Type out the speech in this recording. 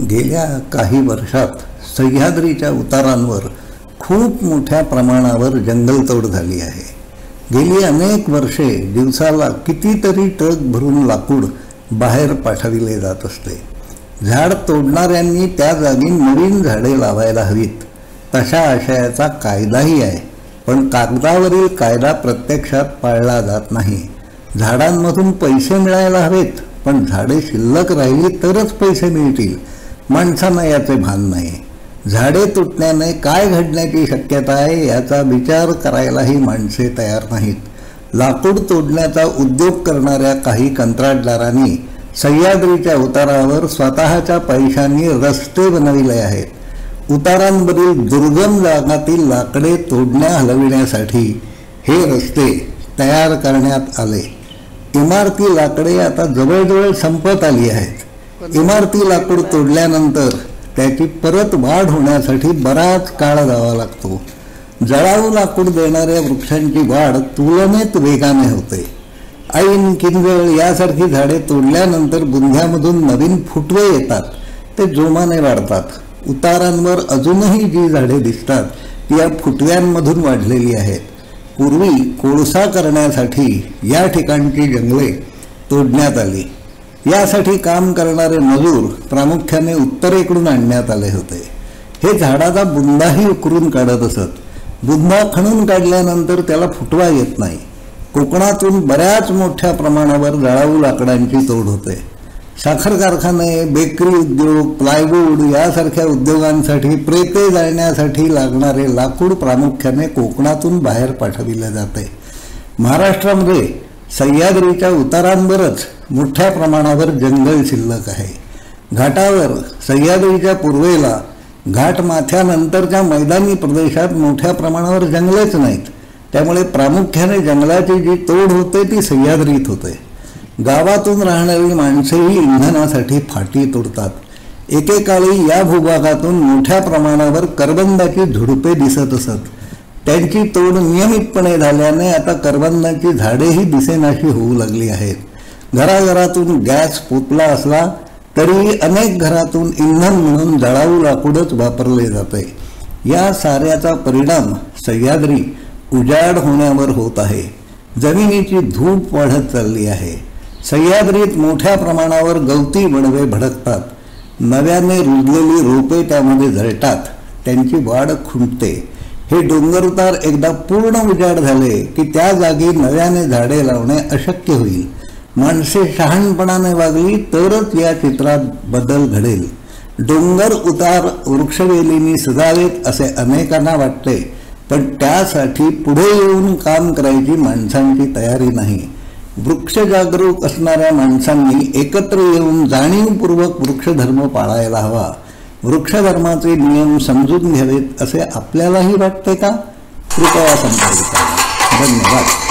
गेल्या काही वर्षात सह्याद्रीच्या उतारांवर खूप मोठ्या प्रमाणावर जंगलतोड झाली आहे. गेली अनेक वर्षे दिवसाला कितीतरी ट्रक भरून लाकूड बाहेर पाठविले जात असते. झाड तोडणाऱ्यांनी त्या जागी नवीन झाडे लावायला हवीत तशा आशयाचा कायदाही आहे, पण कागदावरील कायदा प्रत्यक्षात पाळला जात नाही. झाडांमधून पैसे मिळायला हवेत, पण झाडे शिल्लक राहिली तरच पैसे मिळतील. माणसांना याचे भान नाही. झाडे तुटण्याने काय घडण्याची शक्यता आहे याचा विचार करायलाही माणसे तयार नाहीत. लाकूड तोडण्याचा उद्योग करणाऱ्या काही कंत्राटदारांनी सह्याद्रीच्या उतारावर स्वतःच्या पैशांनी रस्ते बनविले आहेत. उतारांवरील दुर्गम जागातील लाकडे तोडण्या हलविण्यासाठी हे रस्ते तयार करण्यात आले. इमारती लाकडे आता जवळजवळ संपत आली आहेत. इमारती लाकूड तोडल्यानंतर त्याची परत वाढ होण्यासाठी बराच काळ जावा लागतो. जळाऊ लाकूड देणाऱ्या वृक्षांची वाढ तुलनेत वेगाने होते. ऐन, किंजळ यासारखी झाडे तोडल्यानंतर बुंध्यामधून नवीन फुटवे येतात, ते जोमाने वाढतात. उतारांवर अजूनही जी झाडे दिसतात ती या फुटव्यांमधून वाढलेली आहेत. पूर्वी कोळसा करण्यासाठी या ठिकाणची जंगले तोडण्यात आली. यासाठी काम करणारे मजूर प्रामुख्याने उत्तरेकडून आणण्यात आले होते. हे झाडाचा बुंदाही उकरून काढत असत. बुंदा खणून काढल्यानंतर त्याला फुटवा येत नाही. कोकणातून बऱ्याच मोठ्या प्रमाणावर जळाऊ लाकडांची तोड होते. साखर कारखाने, बेकरी उद्योग, प्लायवूड यासारख्या उद्योगांसाठी प्रेते जाळण्यासाठी लागणारे लाकूड प्रामुख्याने कोकणातून बाहेर पाठविले जाते. महाराष्ट्रामध्ये सह्याद्रीच्या उतारांवरच मोठ्या प्रमाणावर जंगल शिल्लक आहे. घाटावर सह्याद्रीच्या पूर्वेला घाट माथ्यानंतरच्या मैदानी प्रदेशात मोठ्या प्रमाणावर जंगलेच नाहीत. त्यामुळे प्रामुख्याने जंगलाची जी तोड होते ती सह्याद्रीत होते. गावातून राहणारी माणसेही इंधनासाठी फाटी तोडतात. एकेकाळी या भूभागातून मोठ्या प्रमाणावर करवंदाची झुडपे दिसत असत. त्यांची तोड नियमितपणे झाल्याने आता करवंदाची झाडेही दिसेनाशी होऊ लागली आहेत. घराघरातून गॅस पोचला असला तरी अनेक घरातून इंधन म्हणून जळाऊ लाकूडच वापरले जाते. या साऱ्याचा परिणाम सह्याद्री उजाड होण्यावर होत आहे. जमिनीची धूप वाढत चालली आहे. सह्याद्रीत मोठ्या प्रमाणावर गवती वणवे भडकतात. नव्याने रुजलेली रोपे त्यामध्ये जळतात. त्यांची वाढ खुंटते. हे डोंगरउतार एकदा पूर्ण उजाड झाले की त्या जागी नव्याने झाडे लावणे अशक्य होईल. माणसे शहाणपणाने वागली तरच या चित्रात बदल घडेल. डोंगर उतार वृक्षवेलींनी सजावेत असे अनेकांना वाटते, पण त्यासाठी पुढे येऊन काम करायची माणसांची तयारी नाही. वृक्ष जागरूक असणाऱ्या माणसांनी एकत्र येऊन जाणीवपूर्वक वृक्षधर्म पाळायला हवा. वृक्षधर्माचे नियम समजून घ्यावेत असे आपल्यालाही वाटते का? कृपया संपर्क करा. धन्यवाद.